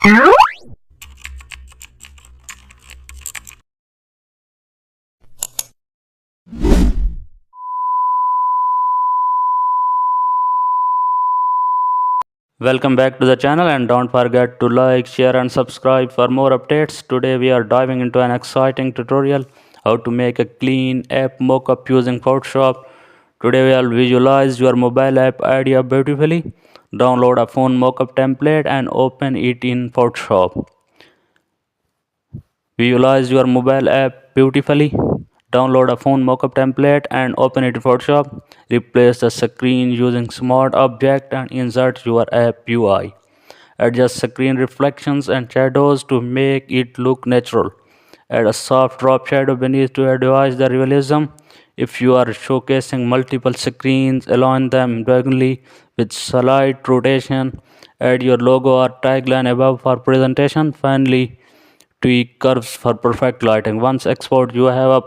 Welcome back to the channel, and don't forget to like, share and subscribe for more updates. Today we are diving into an exciting tutorial how to make a clean app mockup using Photoshop. Today we will visualize your mobile app idea beautifully. Download a phone mockup template and open it in Photoshop. Visualize your mobile app beautifully. Download a phone mockup template and open it in Photoshop. Replace the screen using Smart Object and insert your app UI. Adjust screen reflections and shadows to make it look natural. Add a soft drop shadow beneath to advise the realism. If you are showcasing multiple screens, align them diagonally with slight rotation. Add your logo or tagline above for presentation. Finally, tweak curves for perfect lighting. Once export, you have a